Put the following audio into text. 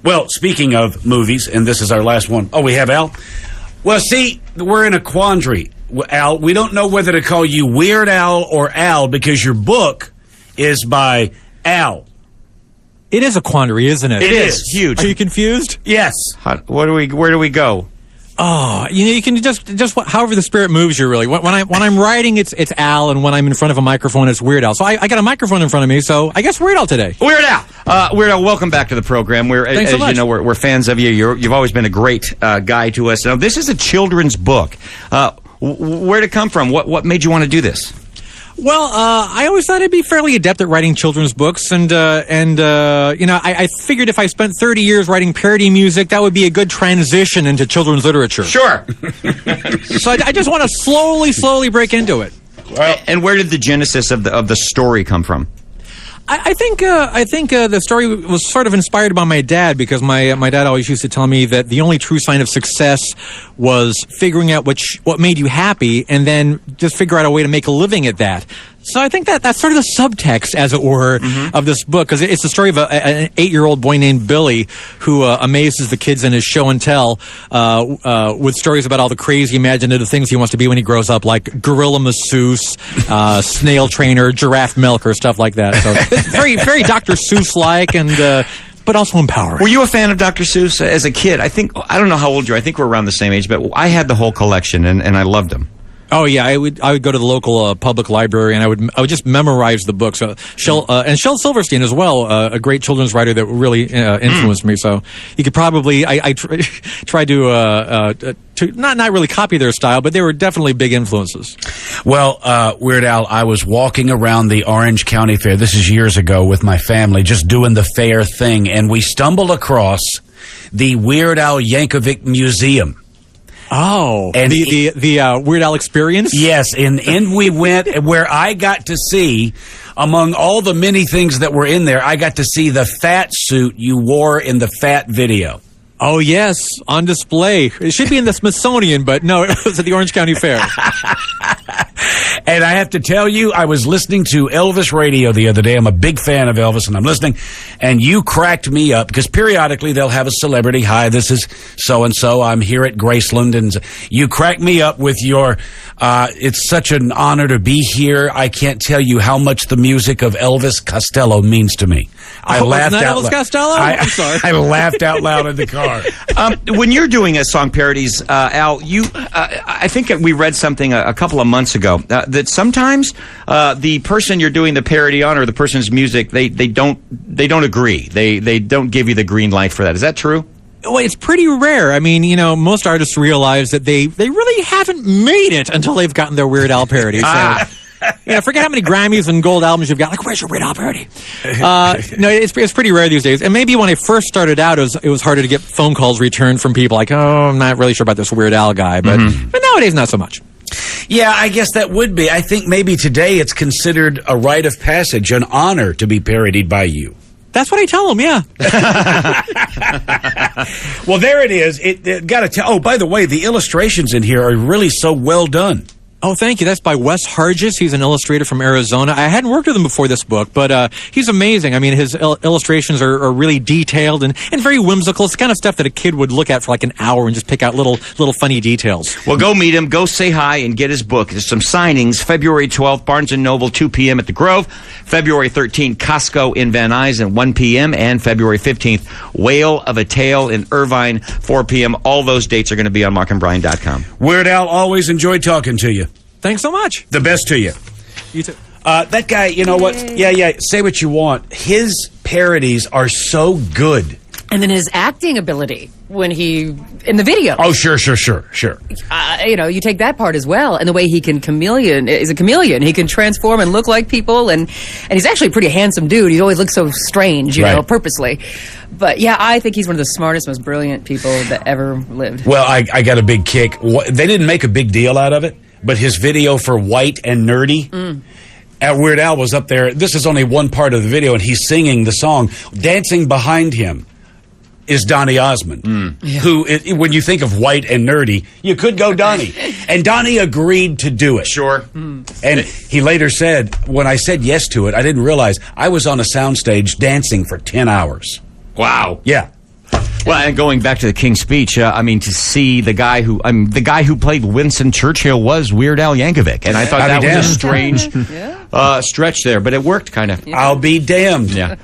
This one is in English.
Well, speaking of movies, and this is our last one. Oh, we have Al? Well, see, we're in a quandary, Al. We don't know whether to call you Weird Al or Al because your book is by Al. It is a quandary, isn't it? It is. Huge. Are you confused? Yes. Where do we go? Oh, you can just however the spirit moves you, really. When I'm writing, it's Al, and when I'm in front of a microphone, it's Weird Al. So I got a microphone in front of me, so I guess Weird Al today. Weird Al. Weird Al, welcome back to the program. Thanks so much. You know, we're fans of you. You've always been a great guy to us. Now, this is a children's book. Where'd it come from? What made you want to do this? Well, I always thought I'd be fairly adept at writing children's books, and I figured if I spent 30 years writing parody music, that would be a good transition into children's literature. Sure. So I just want to slowly break into it. Well, and where did the genesis of the story come from? I think the story was sort of inspired by my dad, because my dad always used to tell me that the only true sign of success was figuring out what made you happy, and then just figure out a way to make a living at that. So I think that's sort of the subtext, as it were, of this book, because it's the story of an 8-year-old boy named Billy who amazes the kids in his show and tell with stories about all the crazy imaginative things he wants to be when he grows up, like gorilla masseuse, snail trainer, giraffe milker, stuff like that. So it's very, very Dr. Seuss-like, and but also empowering. Were you a fan of Dr. Seuss as a kid? I don't know how old you are. I think we're around the same age, but I had the whole collection, and I loved them. Oh yeah, I would go to the local public library, and I would just memorize the books. And Shel Silverstein as well, a great children's writer that really influenced me. So you could probably I tried to not really copy their style, but they were definitely big influences. Well, Weird Al, I was walking around the Orange County Fair. This is years ago with my family, just doing the fair thing, and we stumbled across the Weird Al Yankovic Museum. Oh, and the Weird Al experience? Yes, and we went where I got to see, among all the many things that were in there, I got to see the fat suit you wore in the Fat video. Oh, yes, on display. It should be in the Smithsonian, but no, it was at the Orange County Fair. And I have to tell you, I was listening to Elvis radio the other day. I'm a big fan of Elvis, and I'm listening, and you cracked me up, because periodically they'll have a celebrity. Hi, this is so-and-so. I'm here at Graceland, and you cracked me up with your, it's such an honor to be here. I can't tell you how much the music of Elvis Costello means to me. I laughed out Elvis loud. Costello? I'm sorry. I laughed out loud in the car. When you're doing song parodies, Al, I think we read something a couple of months ago that sometimes the person you're doing the parody on, or the person's music, they don't agree. They don't give you the green light for that. Is that true? Well, it's pretty rare. I mean, most artists realize that they really haven't made it until they've gotten their Weird Al parody. So. Forget how many Grammys and gold albums you've got. Like, where's your Weird Al parody? No, it's pretty rare these days. And maybe when I first started out, it was harder to get phone calls returned from people like, oh, I'm not really sure about this Weird Al guy. But nowadays, not so much. Yeah, I guess that would be. I think maybe today it's considered a rite of passage, an honor to be parodied by you. That's what I tell them, yeah. Well, there it is. Got to tell. Oh, by the way, the illustrations in here are really so well done. Oh, thank you. That's by Wes Hargis. He's an illustrator from Arizona. I hadn't worked with him before this book, but he's amazing. I mean, his illustrations are really detailed and very whimsical. It's the kind of stuff that a kid would look at for like an hour and just pick out little funny details. Well, go meet him. Go say hi and get his book. There's some signings. February 12th, Barnes & Noble, 2 p.m. at the Grove. February 13th, Costco in Van Nuys, 1 p.m. And February 15th, Whale of a Tale in Irvine, 4 p.m. All those dates are going to be on markandbrian.com. Weird Al, always enjoyed talking to you. Thanks so much. The best to you. You too. That guy, you know what? Yeah, say what you want. His parodies are so good. And then his acting ability when in the video. Oh, sure. You take that part as well. And the way he can is a chameleon. He can transform and look like people. And he's actually a pretty handsome dude. He always looks so strange, you know, purposely. But yeah, I think he's one of the smartest, most brilliant people that ever lived. Well, I got a big kick. They didn't make a big deal out of it, but his video for White and Nerdy. Weird Al was up there. This is only one part of the video, and he's singing the song. Dancing behind him is Donny Osmond, who, when you think of White and Nerdy, you could go Donny. And Donny agreed to do it. Sure. And he later said, when I said yes to it, I didn't realize I was on a soundstage dancing for 10 hours. Wow. Yeah. Well, and going back to the King's Speech, I mean, to see the guy who played Winston Churchill was Weird Al Yankovic, and I thought that was a strange stretch there, but it worked kind of. I'll be damned. Yeah.